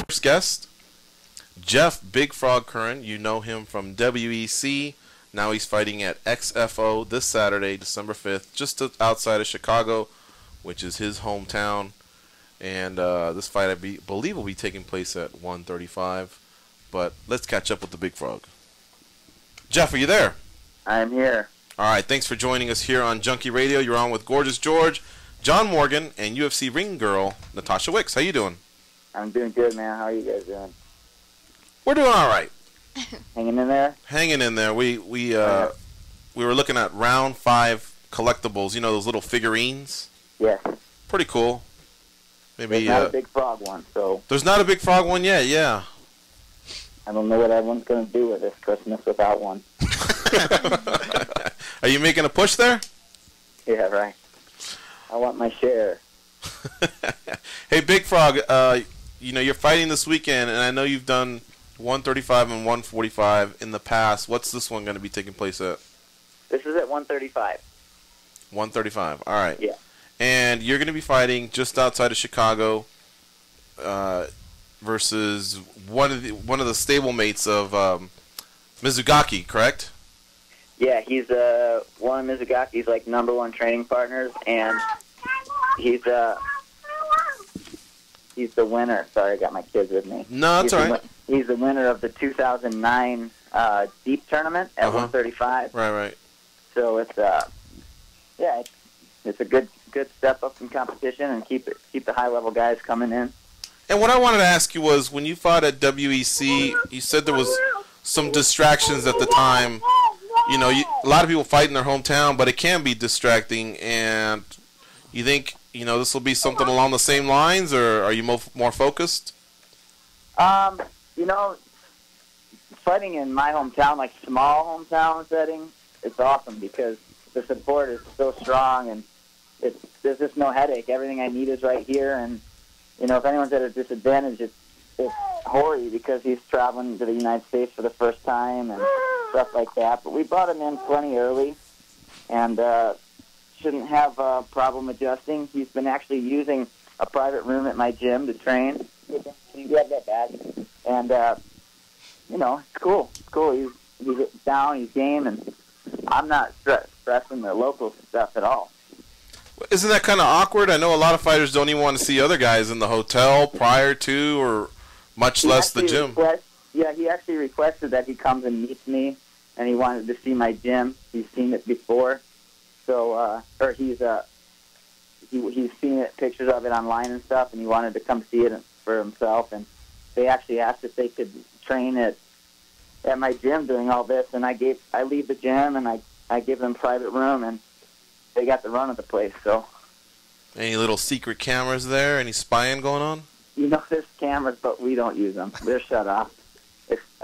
first guest, Jeff Big Frog Curran. You know him from WEC. Now he's fighting at XFO this Saturday, December 5th, just outside of Chicago, which is his hometown. And this fight, I believe, will be taking place at 135. But let's catch up with the Big Frog. Jeff, are you there? I'm here. All right, thanks for joining us here on Junkie Radio. You're on with Gorgeous George, John Morgan, and UFC ring girl, Natasha Wicks. How you doing? I'm doing good, man. How are you guys doing? We're doing all right. Hanging in there? Hanging in there. We were looking at round 5 collectibles. You know those little figurines? Yes. Pretty cool. Maybe There's not a big frog one, so... There's not a big frog one yet, yeah. I don't know what everyone's going to do with this Christmas without one. Are you making a push there? Yeah, right. I want my share. Hey, Big Frog, you know, you're fighting this weekend, and I know you've done 135 and 145 in the past. What's this one going to be taking place at? This is at 135. 135, all right. Yeah. And you're going to be fighting just outside of Chicago versus one of the stablemates of Mizugaki, correct? Yeah, he's one of Mizugaki's like #1 training partners, and he's the winner. Sorry, I got my kids with me. No, that's all right. He's the winner of the 2009 Deep tournament at 135. Right. So it's it's a good step up in competition and keep the high level guys coming in. And what I wanted to ask you was, when you fought at WEC, you said there was some distractions at the time. You know, a lot of people fight in their hometown, but it can be distracting. And you think, you know, this will be something along the same lines, or are you more focused? You know, fighting in my hometown, like small hometown setting, it's awesome because the support is so strong, and there's just no headache. Everything I need is right here, and you know, if anyone's at a disadvantage, it's Hori, because he's traveling to the United States for the first time and stuff like that. But we brought him in plenty early, and shouldn't have a problem adjusting. He's been actually using a private room at my gym to train. Can you grab that bag? And you know, it's cool. It's cool. He's down. He's game, and I'm not stressing the local stuff at all. Isn't that kind of awkward? I know a lot of fighters don't even want to see other guys in the hotel prior to, or much less the gym. He actually requested that he comes and meets me, and he wanted to see my gym. He's seen it before, so or he's seen pictures of it online and stuff, and he wanted to come see it for himself. And they actually asked if they could train at my gym during all this, and I leave the gym and I give them private room, and they got the run of the place. So, any little secret cameras there? Any spying going on? You know, there's cameras, but we don't use them. They're shut off.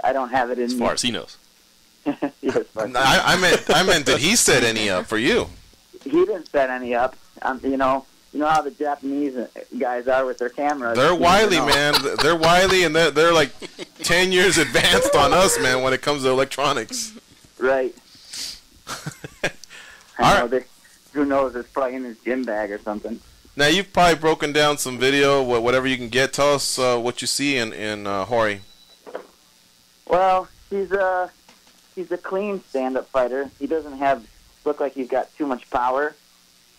I don't have it in me. As far as he knows. Yes, I meant did he set any up for you? He didn't set any up. You know how the Japanese guys are with their cameras. They're wily, man. They're wily, and they're like 10 years advanced on us, man, when it comes to electronics. Right. All right. Who knows? It's probably in his gym bag or something. Now, you've probably broken down some video, whatever you can get. Tell us what you see in Hori. Well, he's a clean stand-up fighter. He doesn't look like he's got too much power,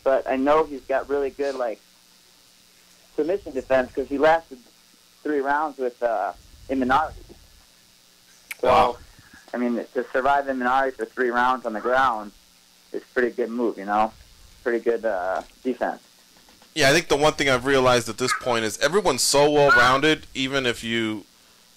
but I know he's got really good submission defense because he lasted 3 rounds with Imanari. So, wow. I mean, to survive Imanari for 3 rounds on the ground is a pretty good move, you know? Pretty good defense. Yeah, I think the one thing I've realized at this point is everyone's so well-rounded, even if you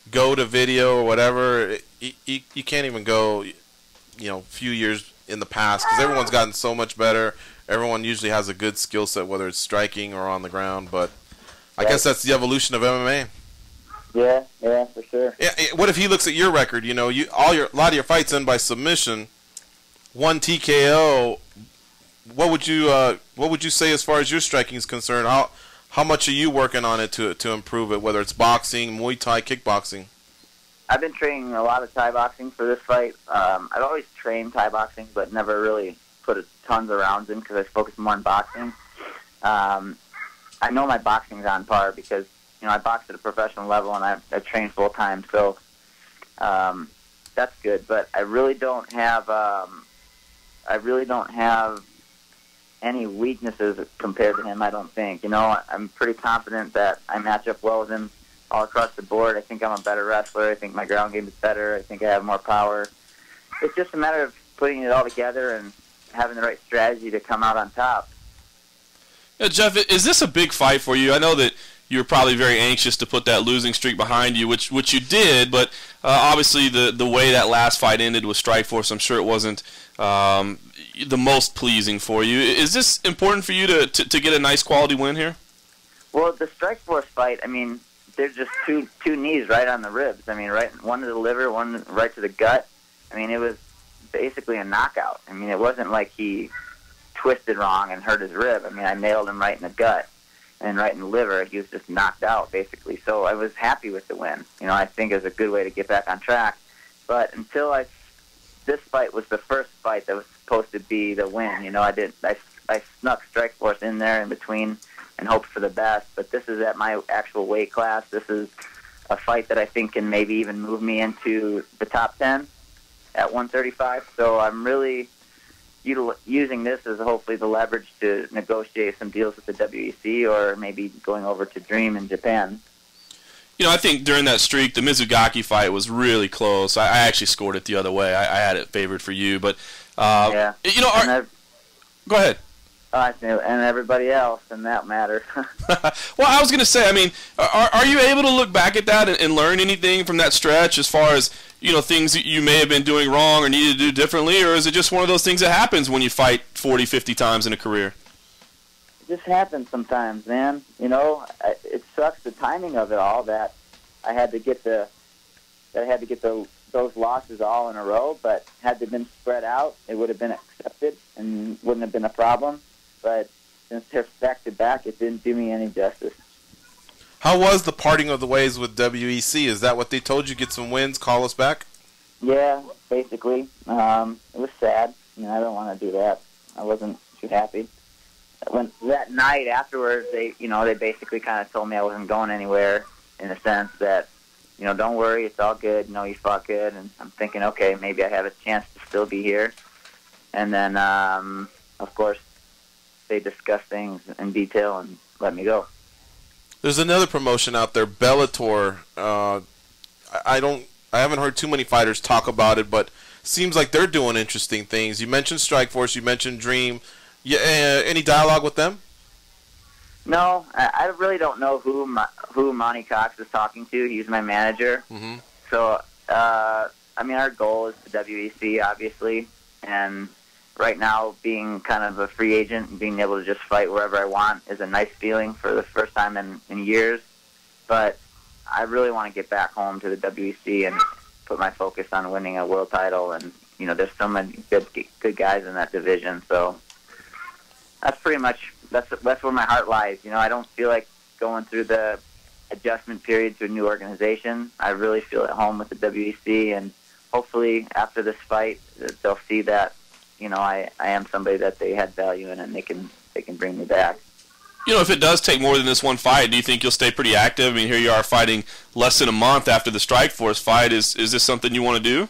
go to video or whatever, you can't even go, a few years in the past because everyone's gotten so much better. Everyone usually has a good skill set, whether it's striking or on the ground, but I guess that's the evolution of MMA. Yeah, for sure. Yeah, what if he looks at your record? You know, a lot of your fights end by submission, 1 TKO. What would you say as far as your striking is concerned? How much are you working on it to improve it? Whether it's boxing, Muay Thai, kickboxing. I've been training a lot of Thai boxing for this fight. I've always trained Thai boxing, but never really put tons of rounds in because I focus more on boxing. I know my boxing's on par because I box at a professional level, and I train full time, so that's good. But I really don't have any weaknesses compared to him. I don't think. I'm pretty confident that I match up well with him all across the board. I think I'm a better wrestler. I think my ground game is better. I think I have more power. It's just a matter of putting it all together and having the right strategy to come out on top. Yeah, Jeff, is this a big fight for you? I know that you were probably very anxious to put that losing streak behind you, which you did, but obviously the way that last fight ended with Strikeforce, I'm sure it wasn't the most pleasing for you. Is this important for you to get a nice quality win here? Well, the Strikeforce fight, I mean, there's just two knees right on the ribs. I mean, right, one to the liver, one right to the gut. I mean, it was basically a knockout. I mean, it wasn't like he twisted wrong and hurt his rib. I mean, I nailed him right in the gut and right in the liver. He was just knocked out, basically. So I was happy with the win. I think it was a good way to get back on track. But this fight was the first fight that was supposed to be the win. I snuck Strikeforce in there in between and hoped for the best. But this is at my actual weight class. This is a fight that I think can maybe even move me into the top 10 at 135. So I'm really using this as hopefully the leverage to negotiate some deals with the WEC or maybe going over to Dream in Japan. I think during that streak, the Mizugaki fight was really close. I actually scored it the other way. I had it favored for you, but yeah. Go ahead. And everybody else, in that matter. Well, I was going to say, I mean, are you able to look back at that and learn anything from that stretch as far as, things that you may have been doing wrong or needed to do differently, or is it just one of those things that happens when you fight 40, 50 times in a career? It just happens sometimes, man. It sucks the timing of it all that I had to get those losses all in a row, but had they been spread out, it would have been accepted and wouldn't have been a problem. But since they're back to back, it didn't do me any justice. How was the parting of the ways with WEC? Is that what they told you? Get some wins, call us back? Yeah, basically. It was sad. I don't want to do that. I wasn't too happy. When that night afterwards, they basically kind of told me I wasn't going anywhere, in a sense that, don't worry, it's all good. You fought good, and I'm thinking, okay, maybe I have a chance to still be here. And then, of course, they discussed things in detail and let me go. There's another promotion out there, Bellator. I haven't heard too many fighters talk about it, but seems like they're doing interesting things. You mentioned Strikeforce, you mentioned Dream. Any dialogue with them? No, I really don't know who Monty Cox is talking to. He's my manager. Mm-hmm. So, our goal is the WEC, obviously, and right now, being kind of a free agent and being able to just fight wherever I want is a nice feeling for the first time in years. But I really want to get back home to the WEC and put my focus on winning a world title. And, there's so many good guys in that division. So that's pretty much, that's where my heart lies. I don't feel like going through the adjustment period to a new organization. I really feel at home with the WEC. And hopefully after this fight, they'll see that I am somebody that they had value in, and they can bring me back. If it does take more than this one fight, do you think you'll stay pretty active? I mean, here you are fighting less than a month after the Strikeforce fight. Is this something you want to do?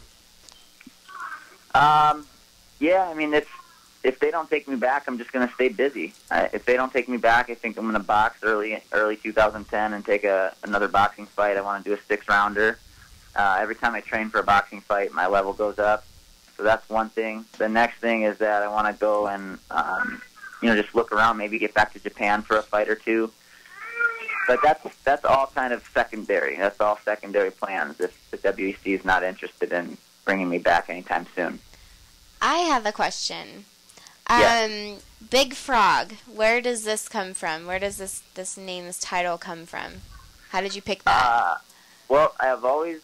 Yeah. I mean, if they don't take me back, I'm just going to stay busy. If they don't take me back, I think I'm going to box early 2010 and take another boxing fight. I want to do a 6-rounder. Every time I train for a boxing fight, my level goes up. So that's one thing. The next thing is that I want to go and, just look around, maybe get back to Japan for a fight or two. But that's all kind of secondary. That's all secondary plans if the WEC is not interested in bringing me back anytime soon. I have a question. Yeah. Big Frog, where does this come from? Where does this name, this title come from? How did you pick that? Well, I have always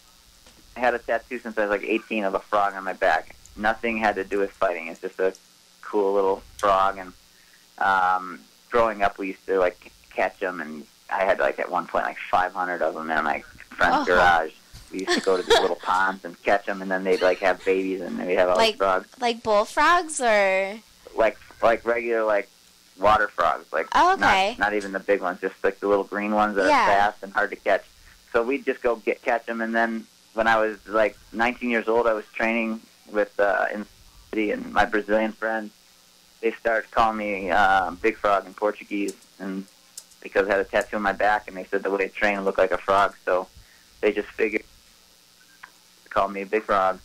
had a tattoo since I was like 18 of a frog on my back. Nothing had to do with fighting. It's just a cool little frog. And growing up, we used to like catch them, and I had like at one point like 500 of them in my friend's garage. We used to go to these little ponds and catch them, and then they'd like have babies, and we'd have all these frogs. Like bullfrogs, or like regular like water frogs, like Oh, okay. not even the big ones, just like the little green ones that Yeah. are fast and hard to catch. So we'd just go catch them, and then when I was like 19 years old, I was training with in the city, and my Brazilian friends, they started calling me Big Frog in Portuguese, and because I had a tattoo on my back, and they said the way I trained looked like a frog, so they just figured to call me Big Frog.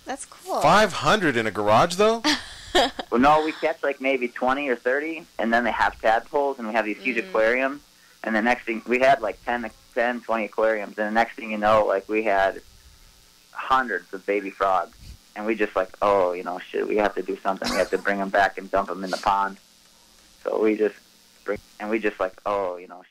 That's cool. 500 in a garage, though? Well, no, we catch like maybe 20 or 30, and then they have tadpoles, and we have these huge aquariums, and the next thing, we had like 10, 20 aquariums, and the next thing you know, like we had hundreds of baby frogs, and we just like, oh, you know, shit, we have to do something. We have to bring them back and dump them in the pond. So we just like, oh, you know,